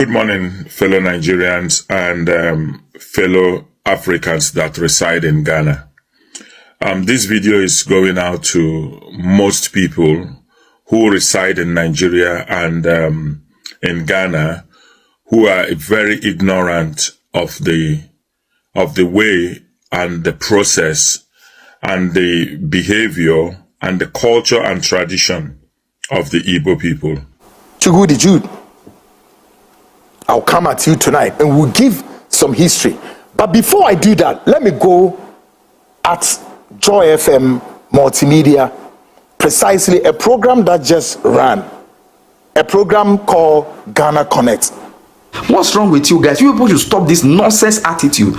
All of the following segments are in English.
Good morning, fellow Nigerians and fellow Africans that reside in Ghana. This video is going out to most people who reside in Nigeria and in Ghana who are very ignorant of the way and the process and the behavior and the culture and tradition of the Igbo people. Chugudi Jude, I'll come at you tonight and we'll give some history. But before I do that, let me go at Joy FM Multimedia, precisely a program that just ran, a program called Ghana Connect. What's wrong with you guys? You people should stop this nonsense attitude.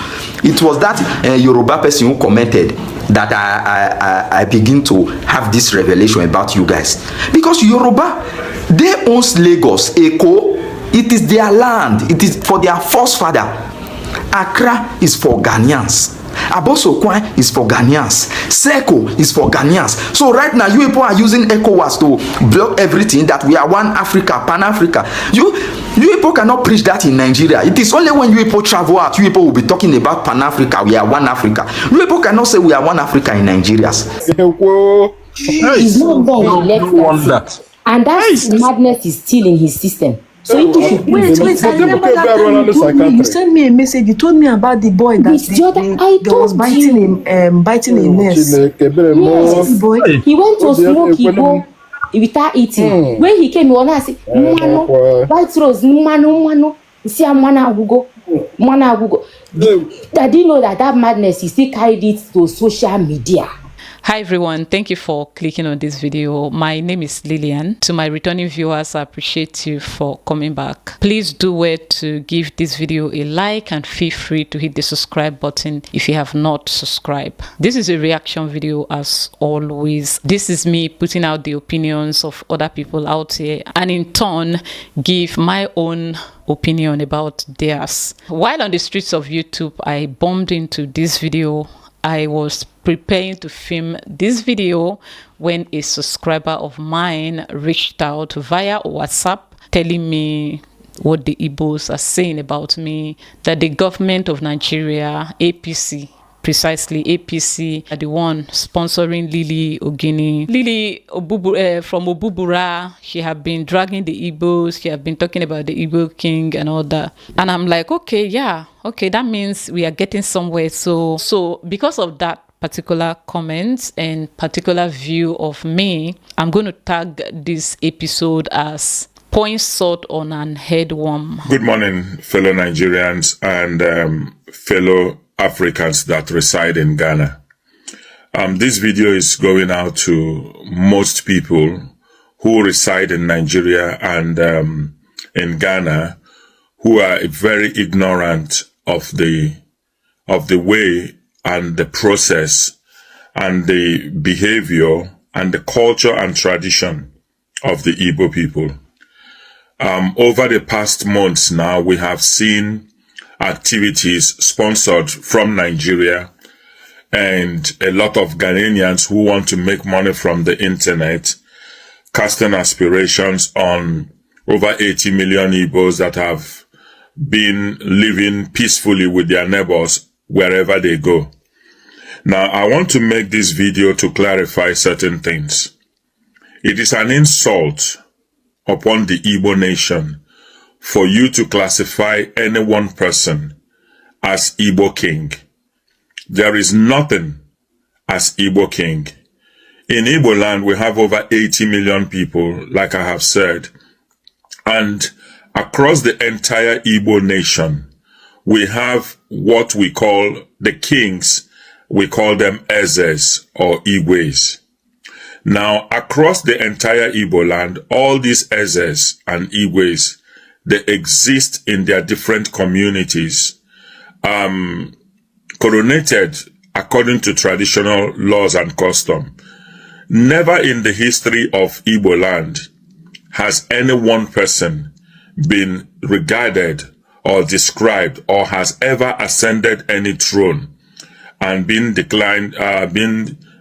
It was that Yoruba person who commented that I begin to have this revelation about you guys. Because Yoruba, they own Lagos, Eko. It is their land. It is for their forefather. Accra is for Ghanaians. Abosokwan is for Ghanaians. Seko is for Ghanaians. So right now, you people are using ECOWAS to block everything that we are one Africa, Pan-Africa. You people cannot preach that in Nigeria. It is only when you people travel out, you people will be talking about Pan-Africa, we are one Africa. You people cannot say we are one Africa in Nigeria. He's not born, he left that. And that madness is still in his system. So wait, I remember that time you sent me a message. You told me about the boy that was biting a nurse. Yes, boy. He went to smoke Igbo without eating. When he came, he was like, white rose, mano, see a mana agugo. I didn't know that madness, he still carried it to social media. Hi everyone, thank you for clicking on this video. My name is Lillian. To my returning viewers, I appreciate you for coming back. Please do well to give this video a like and feel free to hit the subscribe button if you have not subscribed. This is a reaction video as always. This is me putting out the opinions of other people out here and in turn give my own opinion about theirs. While on the streets of YouTube, I bumped into this video. I was preparing to film this video when a subscriber of mine reached out via WhatsApp telling me what the Igbos are saying about me, that the government of Nigeria, APC, precisely APC, are the one sponsoring Lily Ogini. Lily from Obubura, she have been dragging the Igbos, she have been talking about the Igbo king and all that. And I'm like, okay, yeah, okay, that means we are getting somewhere. So because of that particular comments and particular view of me, I'm going to tag this episode as Point Salt on an Headworm. Good morning, fellow Nigerians and fellow Africans that reside in Ghana. This video is going out to most people who reside in Nigeria and in Ghana who are very ignorant of the way and the process and the behavior and the culture and tradition of the Igbo people. Over the past months now, we have seen activities sponsored from Nigeria and a lot of Ghanaians who want to make money from the internet, casting aspirations on over 80 million Igbos that have been living peacefully with their neighbors wherever they go. Now, I want to make this video to clarify certain things. It is an insult upon the Igbo nation for you to classify any one person as Igbo king. There is nothing as Igbo king. In Igbo land, we have over 80 million people, like I have said, and across the entire Igbo nation, we have what we call the kings. We call them Ezes or Igwes. Now, across the entire Igbo land, all these Ezes and Igwes, they exist in their different communities, coronated according to traditional laws and custom. Never in the history of Igbo land has any one person been regarded or described or has ever ascended any throne and been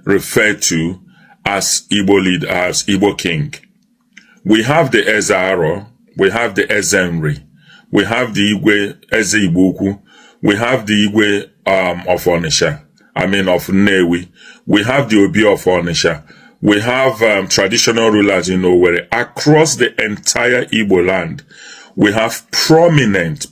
referred to as Igbo leader, as Igbo king. We have the Ezaro, we have the Ezenri, we have the Igwe Eze Igbo, we have the Igwe of Onitsha, of Nnewi, we have the Obi of Onitsha, we have traditional rulers in Owerri. Across the entire Igbo land, we have prominent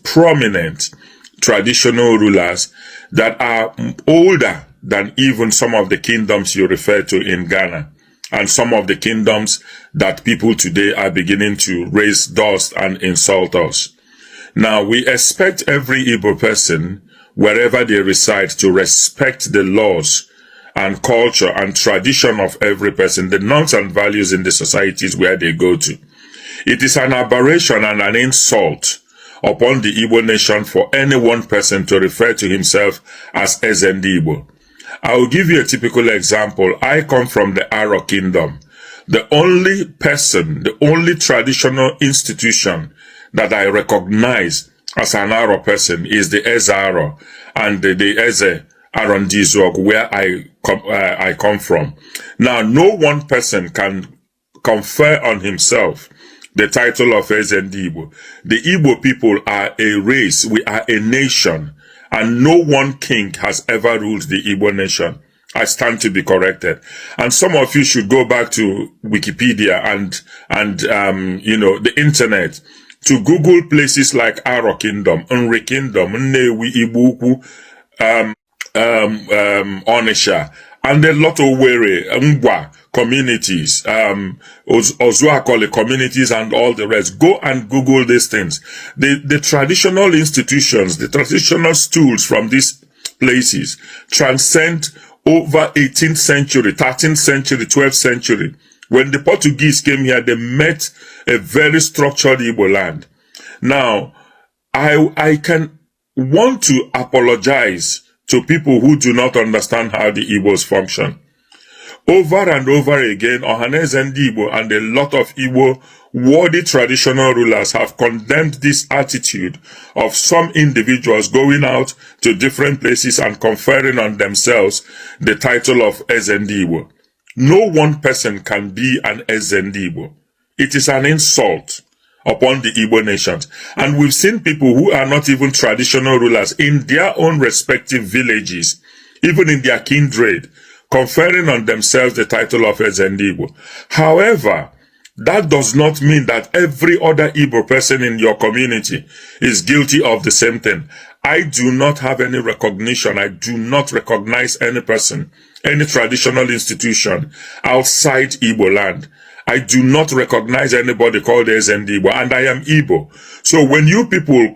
traditional rulers that are older than even some of the kingdoms you refer to in Ghana, and some of the kingdoms that people today are beginning to raise dust and insult us. Now, we expect every Igbo person, wherever they reside, to respect the laws and culture and tradition of every person, the norms and values in the societies where they go to. It is an aberration and an insult upon the Igbo nation for any one person to refer to himself as Ezendi Igbo. I will give you a typical example. I come from the Aro Kingdom. The only person, the only traditional institution that I recognize as an Aro person is the Eze Aro and the Eze Arondizog, where I come from. Now, no one person can confer on himself the title of Ezendi Igbo. The Igbo people are a race. We are a nation. And no one king has ever ruled the Igbo nation. I stand to be corrected. And some of you should go back to Wikipedia and the internet to Google places like Aro Kingdom, Nri Kingdom, Nnewi, Igbo, Onitsha, and a lot of Owerri, Ngwa communities, Ozuakole communities, and all the rest. Go and Google these things. The traditional institutions, the traditional stools from these places transcend over 18th century, 13th century, 12th century. When the Portuguese came here, they met a very structured Igbo land. Now, I can want to apologize to people who do not understand how the Igbos function. Over and over again, Ohaneze and Igbo and a lot of Igbo worthy traditional rulers have condemned this attitude of some individuals going out to different places and conferring on themselves the title of Ezendi Igbo. No one person can be an Ezendi Igbo. It is an insult upon the Igbo nations. And we've seen people who are not even traditional rulers in their own respective villages, even in their kindred, conferring on themselves the title of Ezendi Igbo. However, that does not mean that every other Igbo person in your community is guilty of the same thing. I do not have any recognition. I do not recognize any person, any traditional institution outside Igbo land. I do not recognize anybody called Ezendi Igbo, and I am Igbo. So when you people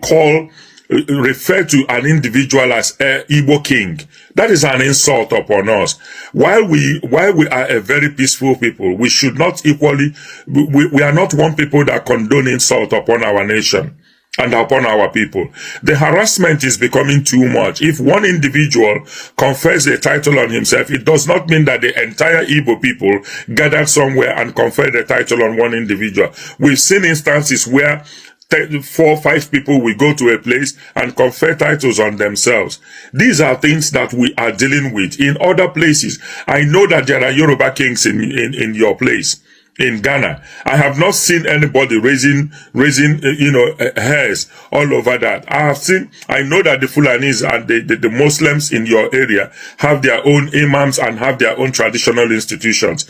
refer to an individual as Igbo king, that is an insult upon us. While we are a very peaceful people, we should not equally, we are not one people that condone insult upon our nation and upon our people. The harassment is becoming too much. If one individual confers a title on himself, it does not mean that the entire Igbo people gathered somewhere and conferred a title on one individual. We've seen instances where 4 or 5 people will go to a place and confer titles on themselves. These are things that we are dealing with in other places. I know that there are Yoruba kings in your place. In Ghana, I have not seen anybody raising, hairs all over that. I know that the Fulanis and the Muslims in your area have their own imams and have their own traditional institutions.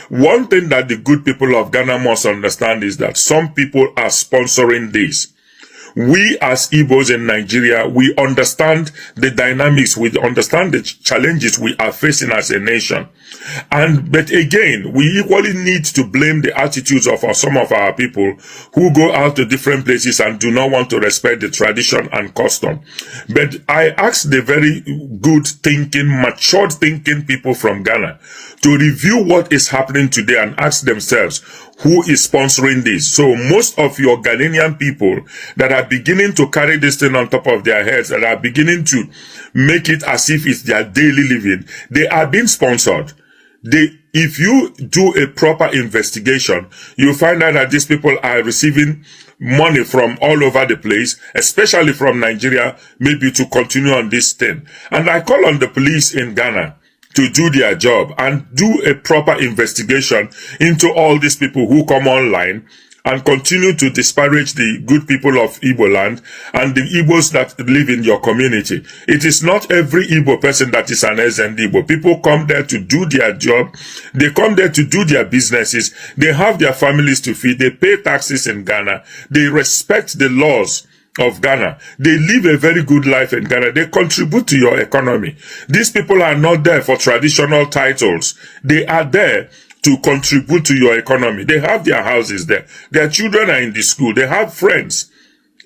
One thing that the good people of Ghana must understand is that some people are sponsoring this. We as Igbos in Nigeria, we understand the dynamics, we understand the challenges we are facing as a nation. But again, we equally need to blame the attitudes of some of our people who go out to different places and do not want to respect the tradition and custom. But I ask the very good thinking, matured thinking people from Ghana to review what is happening today and ask themselves, who is sponsoring this? So most of your Ghanaian people that are beginning to carry this thing on top of their heads, that are beginning to make it as if it's their daily living, they are being sponsored. If you do a proper investigation, you find out that these people are receiving money from all over the place, especially from Nigeria, maybe to continue on this thing. And I call on the police in Ghana to do their job and do a proper investigation into all these people who come online and continue to disparage the good people of Igbo land and the Igbos that live in your community. It is not every Igbo person that is an Igbo. People come there to do their job. They come there to do their businesses. They have their families to feed. They pay taxes in Ghana. They respect the laws of Ghana. They live a very good life in Ghana. They contribute to your economy. These people are not there for traditional titles. They are there to contribute to your economy. They have their houses there. Their children are in the school. They have friends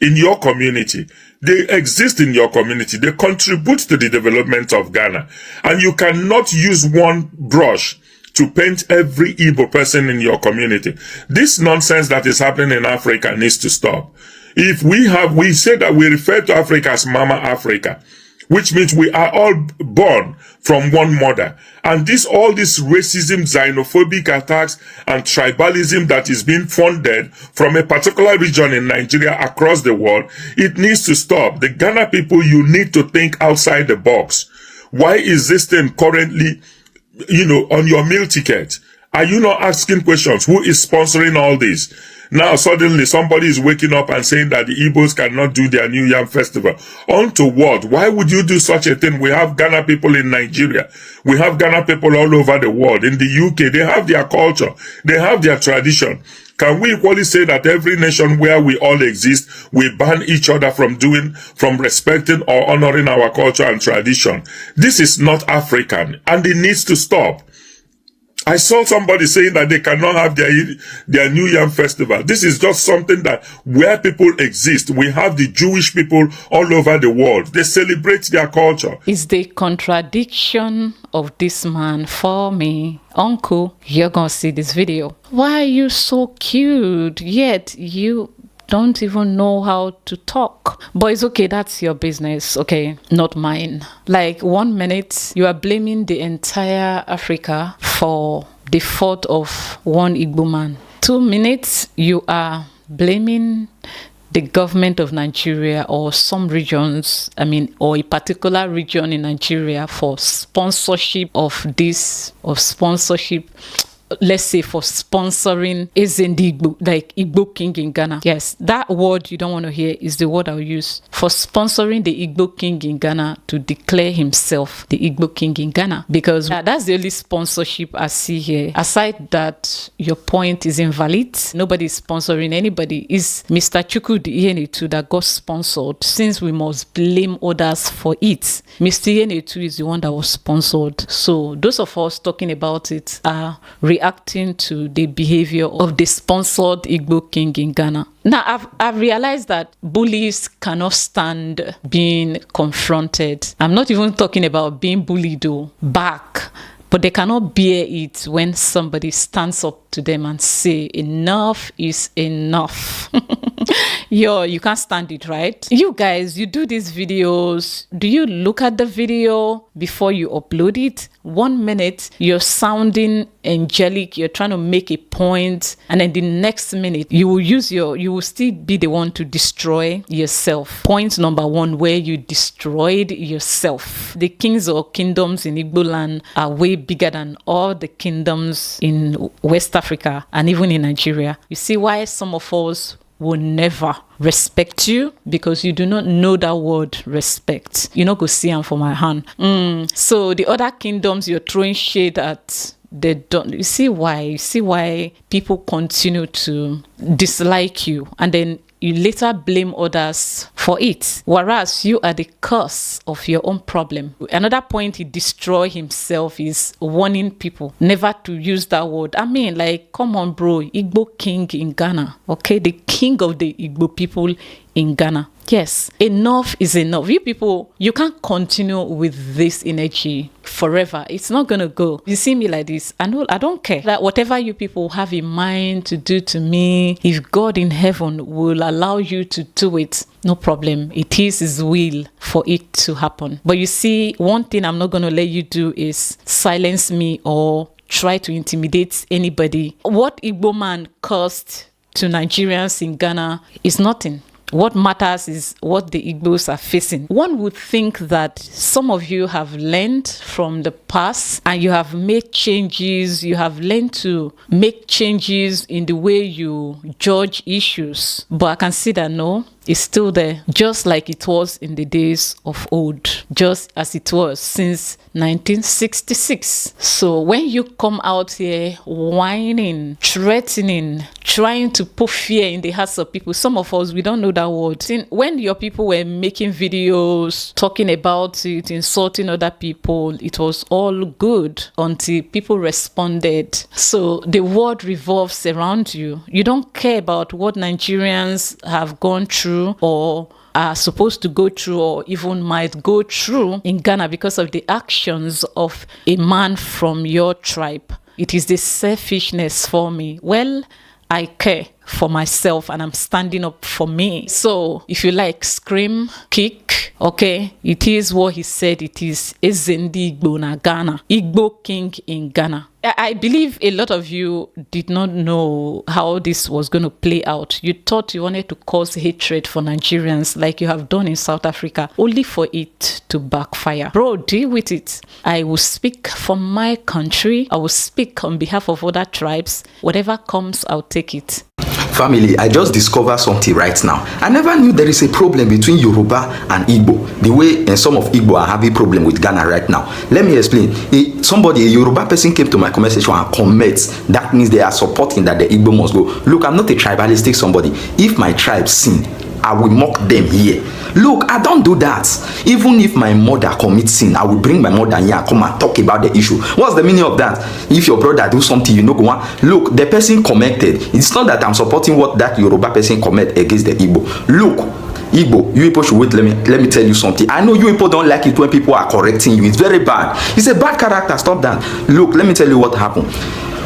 in your community. They exist in your community. They contribute to the development of Ghana. And you cannot use one brush to paint every Igbo person in your community. This nonsense that is happening in Africa needs to stop. If we say that we refer to Africa as Mama Africa, which means we are all born from one mother. And all this racism, xenophobic attacks, and tribalism that is being funded from a particular region in Nigeria across the world, it needs to stop. The Ghana people, you need to think outside the box. Why is this thing currently, on your meal ticket? Are you not asking questions? Who is sponsoring all this? Now suddenly somebody is waking up and saying that the Igbos cannot do their New Yam festival. On to what? Why would you do such a thing? We have Ghana people in Nigeria. We have Ghana people all over the world. In the UK, they have their culture. They have their tradition. Can we equally say that every nation where we all exist, we ban each other from respecting or honoring our culture and tradition? This is not African, and it needs to stop. I saw somebody saying that they cannot have their New Yam festival. This is just something that where people exist. We have the Jewish people all over the world. They celebrate their culture. Is the contradiction of this man for me? Uncle, you're gonna see this video. Why are you so cute, yet you don't even know how to talk? But it's okay, that's your business, okay, not mine. Like 1 minute you are blaming the entire Africa for the fault of one Igbo man. 2 minutes you are blaming the government of Nigeria or some regions, or a particular region in Nigeria for sponsorship of this, let's say for sponsoring Igbo, like Igbo king in Ghana. Yes, that word you don't want to hear is the word I'll use. For sponsoring the Igbo king in Ghana to declare himself the Igbo king in Ghana. Because that's the only sponsorship I see here. Aside that, your point is invalid. Nobody is sponsoring anybody. It's Mr. Chukwudi Ihenetu that got sponsored, since we must blame others for it. Mr. Ihenetu is the one that was sponsored. So those of us talking about it are reacting to the behavior of the sponsored Igbo king in Ghana. Now, I've realized that bullies cannot stand being confronted. I'm not even talking about being bullied back, but they cannot bear it when somebody stands up to them and say, enough is enough. Yo, you can't stand it, right? You guys, you do these videos. Do you look at the video before you upload it? 1 minute, you're sounding angelic, you're trying to make a point, and then the next minute, you will still be the one to destroy yourself. Point number 1, where you destroyed yourself. The kings or kingdoms in Igbo land are way bigger than all the kingdoms in West Africa and even in Nigeria. You see why some of us will never respect you? Because you do not know that word respect. You not go see them for my hand. So the other kingdoms you're throwing shade at, they don't. You see why people continue to dislike you, and then you later blame others for it, whereas you are the cause of your own problem. Another point he destroyed himself is warning people never to use that word. Come on, bro, Igbo king in Ghana, okay? The king of the Igbo people in Ghana. Yes, enough is enough. You people, you can't continue with this energy forever. It's not gonna go. You see me like this, I don't care that whatever you people have in mind to do to me, if God in heaven will allow you to do it, no problem. It is his will for it to happen. But you see, one thing I'm not gonna let you do is silence me or try to intimidate anybody. What Igbo man caused to Nigerians in Ghana is nothing. What matters is what the Igbos are facing. One would think that some of you have learned from the past and you have made changes. You have learned to make changes in the way you judge issues. But I can see that no, it's still there, just like it was in the days of old, just as it was since 1966. So when you come out here whining, threatening, trying to put fear in the hearts of people, some of us, we don't know that word. When your people were making videos, talking about it, insulting other people, it was all good until people responded. So the world revolves around you. You don't care about what Nigerians have gone through or are supposed to go through or even might go through in Ghana because of the actions of a man from your tribe. It is the selfishness for me. Well, I care for myself and I'm standing up for me. So if you like, scream, kick, okay, it is what he said it is. Ezendi Igbo na Ghana. Igbo king in Ghana. I believe a lot of you did not know how this was going to play out. You thought you wanted to cause hatred for Nigerians like you have done in South Africa, only for it to backfire. Bro, deal with it. I will speak for my country. I will speak on behalf of other tribes. Whatever comes, I'll take it. Family, I just discovered something right now. I never knew there is a problem between Yoruba and Igbo, the way some of Igbo are having problem with Ghana right now. Let me explain. A Yoruba person came to my comment section and comments. That means they are supporting that the Igbo must go. Look, I'm not a tribalistic somebody. If my tribe sin, I will mock them here. Look, I don't do that. Even if my mother commits sin, I will bring my mother here and come and talk about the issue. What's the meaning of that? If your brother do something, you know, go on. Look, the person commented. It's not that I'm supporting what that Yoruba person comment against the Igbo. Look, Igbo, you people should wait. Let me tell you something. I know you people don't like it when people are correcting you. It's very bad. It's a bad character. Stop that. Look, let me tell you what happened.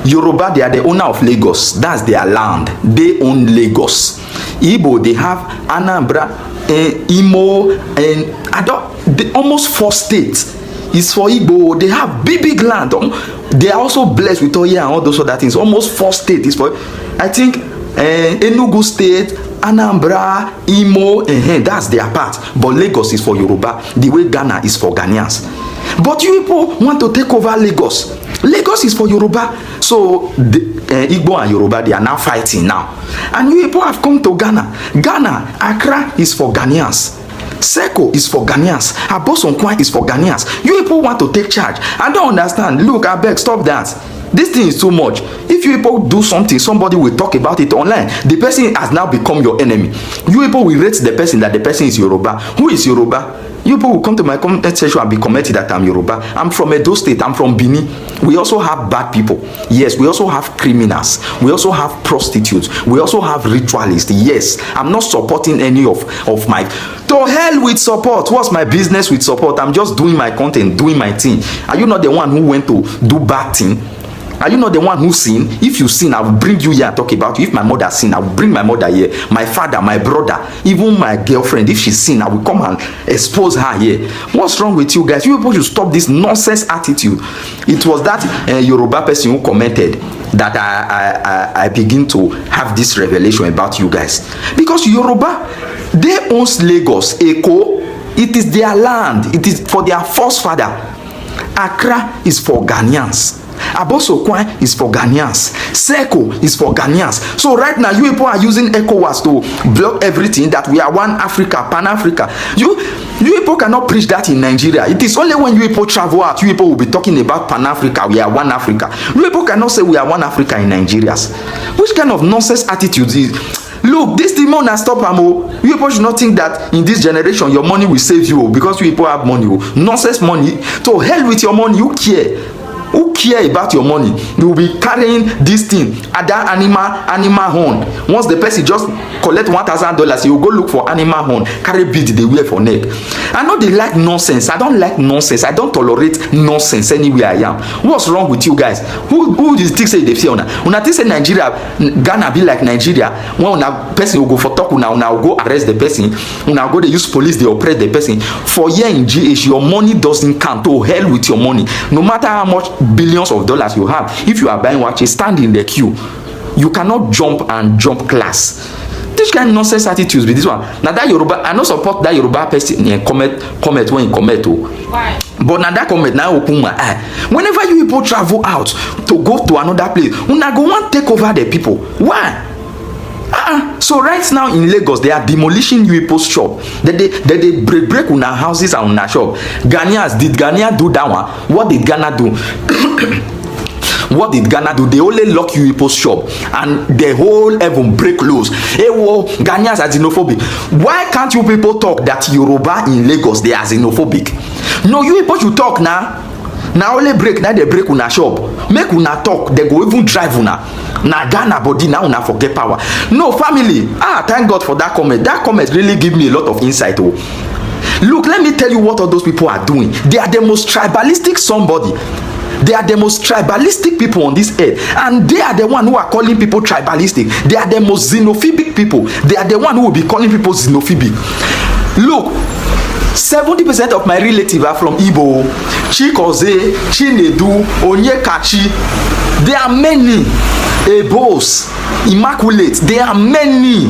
Yoruba, they are the owner of Lagos. That's their land. They own Lagos. Igbo, they have Anambra, Imo, and almost 4 states. It's for Igbo. They have big land. They are also blessed with Oya and all those other things. Almost 4 states. It's for, I think, Enugu State, Anambra, Imo, that's their part. But Lagos is for Yoruba. The way Ghana is for Ghanaians. But you people want to take over Lagos. Lagos is for Yoruba. So Igbo and Yoruba, they are now fighting now. And you people have come to Ghana. Ghana, Accra is for Ghanaians. Seko is for Ghanaians. Abosonkwan is for Ghanaians. You people want to take charge. I don't understand. Look, I beg, stop that. This thing is too much. If you people do something, somebody will talk about it online. The person has now become your enemy. You people will rate the person that the person is Yoruba. Who is Yoruba? You people will come to my comment section and be commenting that I'm Yoruba. I'm from Edo State. I'm from Benin. We also have bad people. Yes, we also have criminals. We also have prostitutes. We also have ritualists. Yes, I'm not supporting any of my... To hell with support. What's my business with support? I'm just doing my content, doing my thing. Are you not the one who went to do bad thing? Are you not the one who sin? If you sin, I will bring you here and talk about you. If my mother sin, I will bring my mother here. My father, my brother, even my girlfriend. If she sin, I will come and expose her here. What's wrong with you guys? You people should stop this nonsense attitude. It was that Yoruba person who commented that I begin to have this revelation about you guys. Because Yoruba, they own Lagos, Eko. It is their land. It is for their forefather. Accra is for Ghanaians. Abosonkwan is for Ghanaians. Seko is for Ghanaians. So right now, you people are using ECOWAS to block everything that we are one Africa, Pan-Africa. You people cannot preach that in Nigeria. It is only when you people travel out, you people will be talking about Pan-Africa, we are one Africa. You people cannot say we are one Africa in Nigeria. Which kind of nonsense attitude is... Look, this demon has stopped Amo. You people should not think that in this generation your money will save you because you people have money. Nonsense money. To hell with your money, you care. Who care about your money? You will be carrying this thing at that animal horn. Once the person just collect $1,000, you will go look for animal horn, carry bead they wear for neck. I know they like nonsense. I don't like nonsense. I don't tolerate nonsense anywhere I am. What's wrong with you guys? Who do you think say they fear una? Una think say Nigeria, Ghana be like Nigeria. When una person will go for talk, una will go arrest the person. Una go they use police, they oppress the person. For here in GH, your money doesn't count. To hell with your money. No matter how much billions of dollars you have, if you are buying watches, stand in the queue. You cannot jump class. This kind of nonsense attitudes be this one. Now that Yoruba, I no support that Yoruba person comment when he comment oh. Why? But now that comment now open my eye. Whenever you people travel out to go to another place, una go want take over the people. Why? So right now in Lagos, they are demolishing you people's shop. They break una houses and una shop. Ghanaians, did Ghana do that one? What did Ghana do? What did Ghana do? They only lock you people's shop and the whole heaven break loose. Hey, whoa, Ghanaians are xenophobic. Why can't you people talk that Yoruba in Lagos, they are xenophobic? No, you people should talk now. Now only break, now they break una shop. Make una talk, they go even drive una. Na Ghana body, now una forget power. No, family. Thank God for that comment. That comment really give me a lot of insight. Oh. Look, let me tell you what all those people are doing. They are the most tribalistic somebody. They are the most tribalistic people on this earth, and they are the one who are calling people tribalistic. They are the most xenophobic people. They are the one who will be calling people xenophobic. Look, 70% of my relatives are from Igbo, Chikoze, Chinedu, Onyekachi. There are many. Ebos, Immaculate. There are many.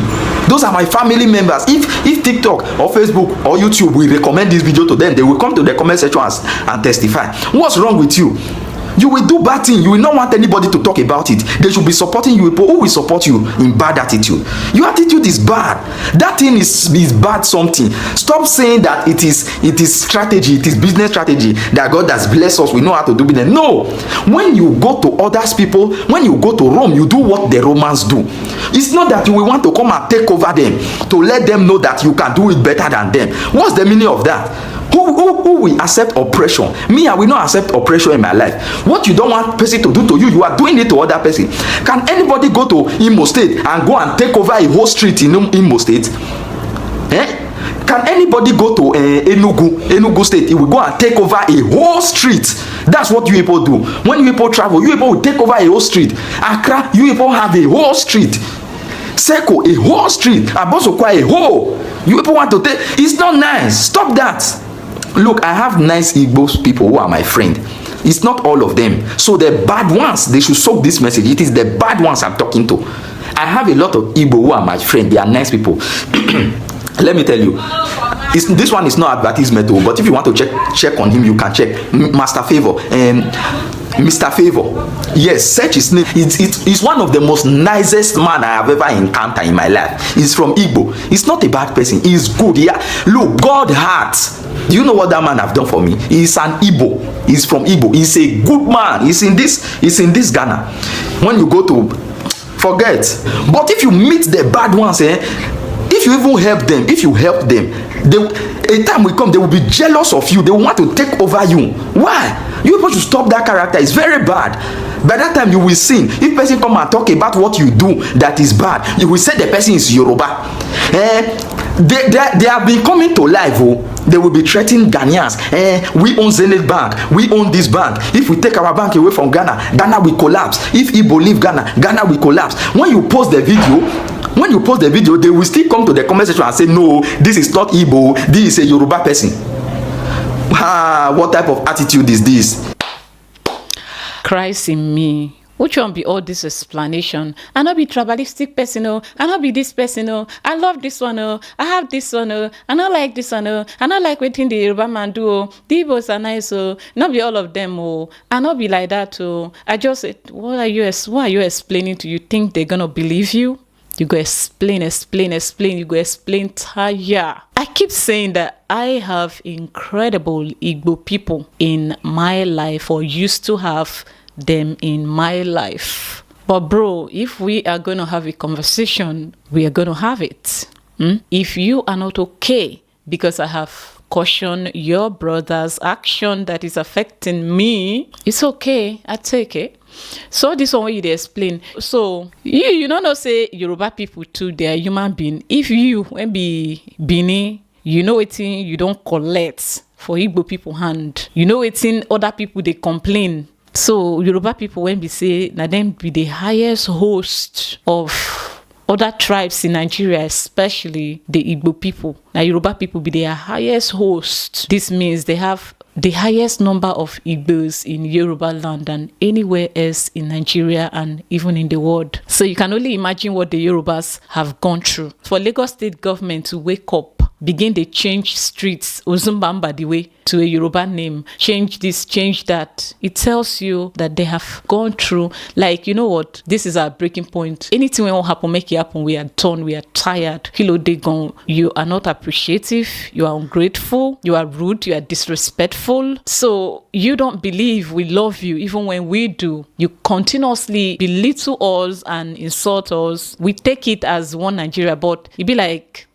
Those are my family members. If TikTok or Facebook or YouTube will recommend this video to them, they will come to the comment section and testify. What's wrong with you? You will do bad thing. You will not want anybody to talk about it. They should be supporting you. People who will support you in bad attitude. Your attitude is bad. That thing is bad something. Stop saying that it is strategy, it is business strategy that God has blessed us. We know how to do business. No. When you go to others people, when you go to Rome, you do what the Romans do. It's not that you will want to come and take over them to let them know that you can do it better than them. What's the meaning of that? Who will accept oppression? Me, I will not accept oppression in my life. What you don't want person to do to you, you are doing it to other person. Can anybody go to Imo State and go and take over a whole street in Imo State? Can anybody go to Enugu State? He will go and take over a whole street. That's what you people do. When you people travel, you people will take over a whole street. Accra, you people have a whole street. Seko, a whole street. Abosokwa, a whole. You people want to take. It's not nice. Stop that. Look, I have nice Igbo people who are my friend. It's not all of them. So the bad ones, they should soak this message. It is the bad ones I'm talking to. I have a lot of Igbo who are my friend. They are nice people. Let me tell you, this one is not advertisement, but if you want to check on him, you can check. Master Favor, Mr. Favor. Yes, search his name. It's one of the most nicest man I have ever encountered in my life. He's from Igbo. He's not a bad person. He's good. Yeah. Look, God heart. Do you know what that man have done for me? He's an Igbo. He's from Igbo. He's a good man. He's in this Ghana. When you go to forget. But if you meet the bad ones, if you even help them, a time will come, they will be jealous of you. They will want to take over you. Why? You people should stop that character. It's very bad. By that time, you will sin. If person come and talk about what you do that is bad, you will say the person is Yoruba. They have been coming to life. They will be threatening Ghanaians. We own Zenith Bank. We own this bank. If we take our bank away from Ghana, Ghana will collapse. If Igbo leave Ghana, Ghana will collapse. When you post the video, they will still come to the comment section and say, no, this is not Igbo. This is a Yoruba person. What type of attitude is this? Christ in me. Which one be all this explanation? I not be tribalistic person, I not be this person, I love this one, I have this one, I not like this one, I not like waiting the Yoruba man do, the Igbos are nice, not be all of them, I not be like that, I just said, what are you explaining to you? Think they're gonna believe you? You go explain, you go explain tire. I keep saying that I have incredible Igbo people in my life, or used to have them in my life. But bro, if we are going to have a conversation, we are going to have it. If you are not okay because I have cautioned your brother's action that is affecting me, it's okay, I take it. So this one you explain. So you don't know say Yoruba people too, they are human being. If you be Bini, you know it's in you don't collect for Igbo people hand. You know it's in other people they complain. So Yoruba people when we say na them be the highest host of other tribes in Nigeria, especially the Igbo people. Now Yoruba people be their highest host. This means they have the highest number of Igbos in Yoruba land than anywhere else in Nigeria and even in the world. So you can only imagine what the Yorubas have gone through. For Lagos state government to wake up, begin to change streets, Ozumbamba the way, to a Yoruba name, change this, change that. It tells you that they have gone through, like, you know what, this is our breaking point. Anything will happen, make it happen. We are done, we are tired. Kilo de gone. You are not appreciative, you are ungrateful, you are rude, you are disrespectful. So you don't believe we love you, even when we do. You continuously belittle us and insult us. We take it as one Nigeria, but it be like,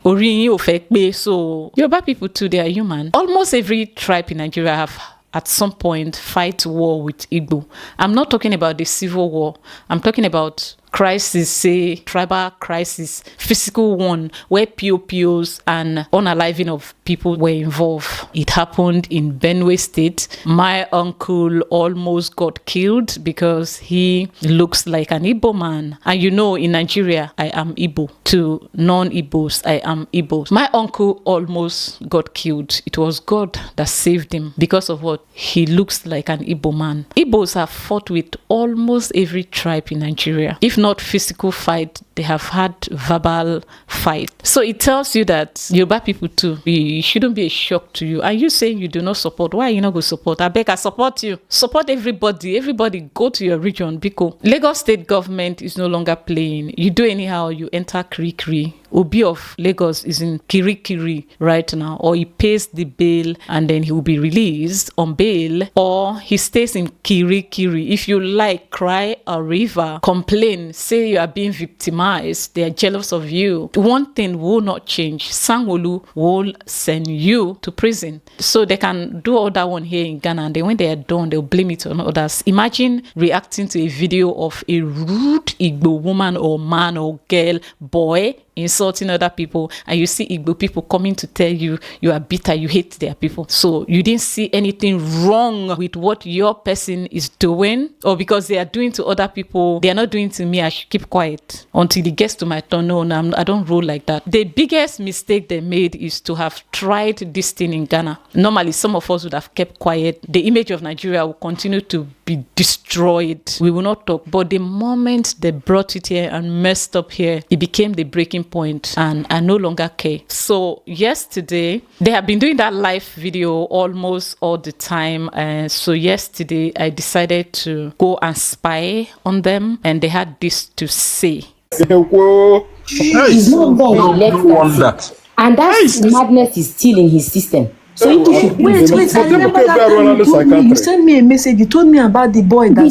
so Yoruba people too, they are human. Almost every tribe in Nigeria have at some point fight war with Igbo. I'm not talking about the civil war. I'm talking about crisis, say tribal crisis, physical one, where POPOs and unaliving of people were involved. It happened in Benue State. My uncle almost got killed because he looks like an Igbo man. And you know, in Nigeria, I am Igbo. To non-Igbos, I am Igbo. My uncle almost got killed. It was God that saved him because of what? He looks like an Igbo man. Igbos have fought with almost every tribe in Nigeria. If not physical fight, they have had verbal fight. So it tells you that Yoruba people too, it shouldn't be a shock to you. And you saying you do not support, why are you not going to support? I beg, I support you. Support everybody. Everybody go to your region. Because Lagos state government is no longer playing. You do anyhow, you enter Kiri. Obi of Lagos is in Kirikiri right now, or he pays the bail and then he will be released on bail, or he stays in Kirikiri. If you like, cry a river, complain, say you are being victimized, they are jealous of you. One thing will not change. Sanwo-Olu will send you to prison. So they can do all that one here in Ghana, and then when they are done, they'll blame it on others. Imagine reacting to a video of a rude Igbo woman or man or girl, boy, insulting other people, and you see Igbo people coming to tell you you are bitter, you hate their people. So you didn't see anything wrong with what your person is doing, or because they are doing to other people, they are not doing to me, I should keep quiet until it gets to my turn. No, I don't roll like that. The biggest mistake they made is to have tried this thing in Ghana. Normally, some of us would have kept quiet. The image of Nigeria will continue to be destroyed. We will not talk. But the moment they brought it here and messed up here, it became the breaking point, and I no longer care. So yesterday, they have been doing that live video almost all the time. And so yesterday, I decided to go and spy on them, and they had this to say. He's not wrong, he left that. And that madness is still in his system. So you should wait. I remember that time you sent me a message. You told me about the boy that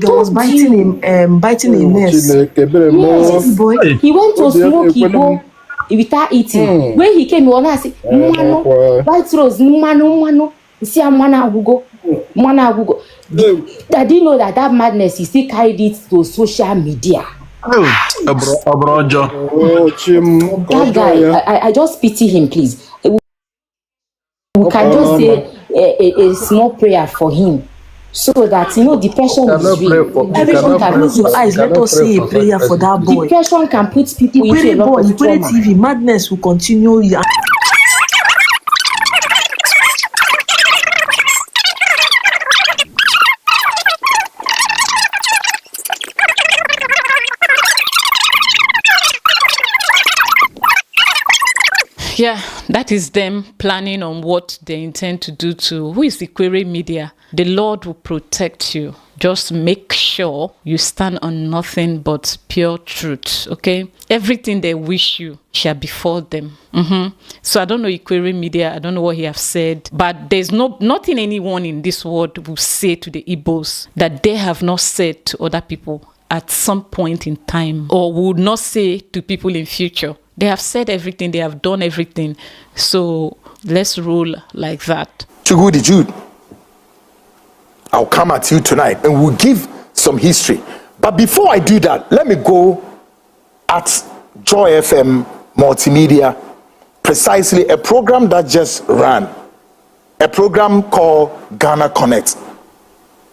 was biting a nurse. Yes, boy. He went to smoke Igbo without eating. When he came, he was like, "Mano, white rose, mano, see mana agugo." I didn't know that madness. He still carried it to social media. That guy, I just pity him, please. We can just say a small prayer for him, so that depression is real. Everyone can close your eyes. Let us say a prayer for that boy. Depression can put people into a lot of trauma. TV madness will continue. Yeah, that is them planning on what they intend to do to who is the Query Media. The Lord will protect you. Just make sure you stand on nothing but pure truth, okay? Everything they wish you shall befall them. So I don't know Query Media, I don't know what he have said, but there's nothing anyone in this world will say to the Igbos that they have not said to other people at some point in time, or would not say to people in future. They have said everything, they have done everything. So let's roll like that. Chugudi Jude, I'll come at you tonight and we'll give some history. But before I do that, let me go at Joy FM Multimedia, precisely a program that just ran, a program called Ghana Connect.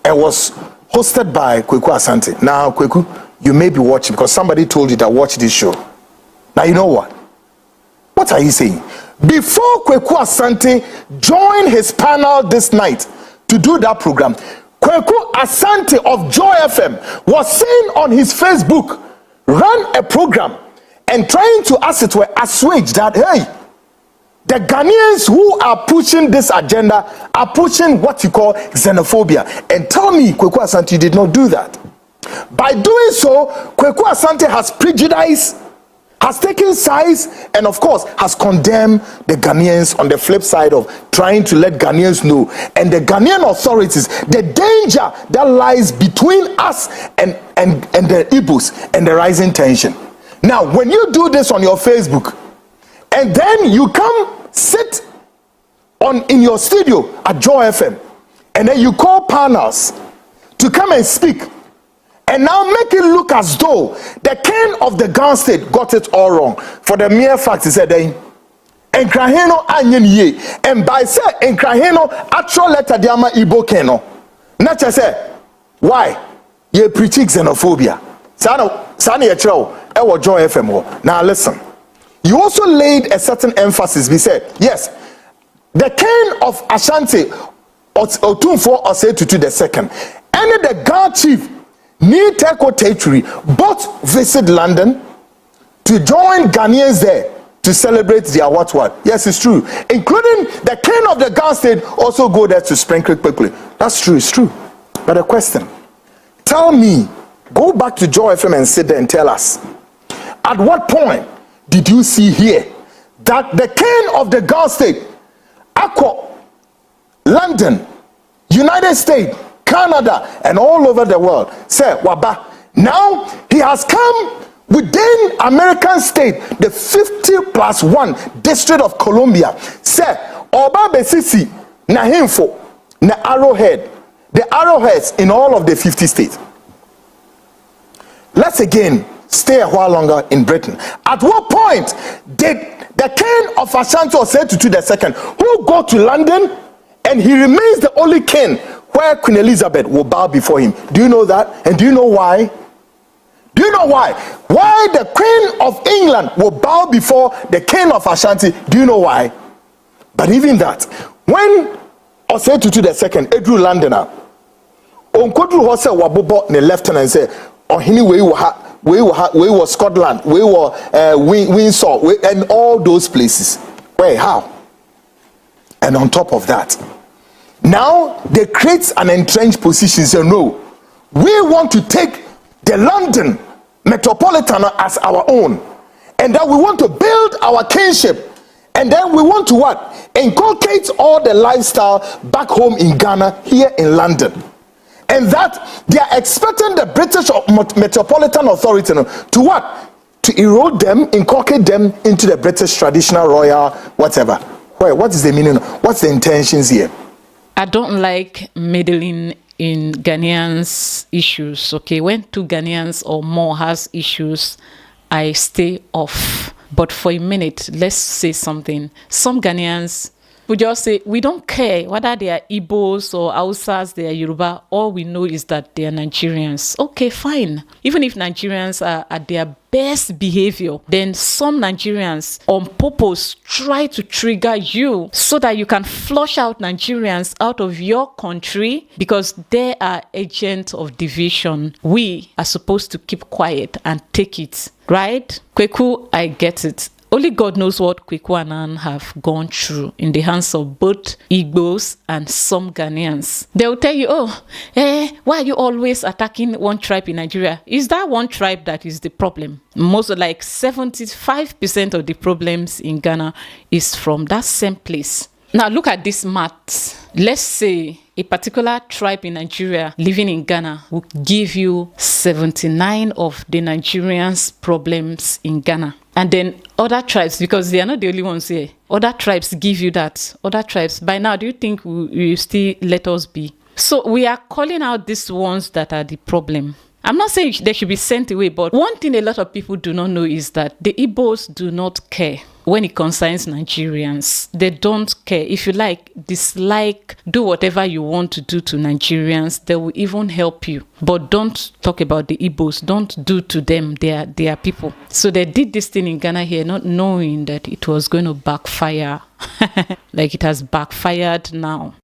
It was hosted by Kweku Asante. Now, Kweku, you may be watching because somebody told you that watch this show. Now, you know what? What are you saying? before Kweku Asante joined his panel this night to do that program, Kweku Asante of Joy FM was saying on his Facebook, run a program and trying to, as it were, assuage that, hey, the Ghanaians who are pushing this agenda are pushing what you call xenophobia. And tell me, Kweku Asante did not do that. By doing so, Kweku Asante has prejudiced, has taken sides, and of course has condemned the Ghanaians on the flip side of trying to let Ghanaians know, and the Ghanaian authorities, the danger that lies between us and the Igbos and the rising tension. Now, when you do this on your Facebook, and then you come sit in your studio at Joy FM, and then you call panels to come and speak, and now make it look as though the king of the Ghana state got it all wrong. For the mere fact he said, Enkraheno anyen ye, and by say Enkraheno actual letter diama Igbo keno. Not just say, why? Ye preaching xenophobia. Sani echo, ewo Joy FM. Now listen. You also laid a certain emphasis. We said, yes, the king of Ashanti, Otunfo Osei the second, and the Ghana chief, Ni Teko Territory, both visit London to join Ghanaians there to celebrate their what. Yes, it's true. Including the king of the Ghana state also go there to sprinkle quickly. That's true, it's true. But a question, tell me, go back to Joy FM and sit there and tell us, at what point did you see here that the king of the Ghana state, Akko, London, United States, Canada, and all over the world, say, Waba, now he has come within American state, the 50+1 District of Columbia, say, Oba Besisi, na himfo, na arrowhead, the arrowheads in all of the 50 states. Let's again stay a while longer in Britain. At what point did the king of Ashanti Osei Tutu II, who go to London, and he remains the only king where Queen Elizabeth will bow before him? Do you know that? And do you know why? Do you know why? Why the Queen of England will bow before the king of Ashanti? Do you know why? But even that, when Osei Tutu II Edru Londoner, Onkodru Hose Wabobo ne lieutenant and say, oh, anyway, we were Scotland, we were Windsor, and all those places. Wait, how? And on top of that, now they create an entrenched position. Say, no, we want to take the London metropolitan as our own, and then we want to build our kinship, and then we want to what? Inculcate all the lifestyle back home in Ghana, here in London. And that they are expecting the British Metropolitan Authority to what? To erode them, inculcate them into the British traditional royal whatever. What is the meaning? What's the intentions here? I don't like meddling in Ghanaians' issues. Okay, when two Ghanaians or more has issues, I stay off. But for a minute, let's say something. Some Ghanaians we just say, we don't care whether they are Igbos or Hausas, they are Yoruba. All we know is that they are Nigerians. Okay, fine. Even if Nigerians are at their best behavior, then some Nigerians on purpose try to trigger you so that you can flush out Nigerians out of your country because they are agents of division. We are supposed to keep quiet and take it, right? Kweku, I get it. Only God knows what Kweku and Ann have gone through in the hands of both Igbos and some Ghanaians. They will tell you, why are you always attacking one tribe in Nigeria? Is that one tribe that is the problem? Most, like 75% of the problems in Ghana is from that same place. Now look at this math. Let's say a particular tribe in Nigeria living in Ghana will give you 79 of the Nigerians' problems in Ghana. And then other tribes, because they are not the only ones here, other tribes give you that. Other tribes, by now, do you think you still let us be? So we are calling out these ones that are the problem. I'm not saying they should be sent away, but one thing a lot of people do not know is that the Igbos do not care when it concerns Nigerians. They don't care. If you like, dislike, do whatever you want to do to Nigerians. They will even help you. But don't talk about the Igbos. Don't do to them. They are people. So they did this thing in Ghana here, not knowing that it was going to backfire. Like it has backfired now.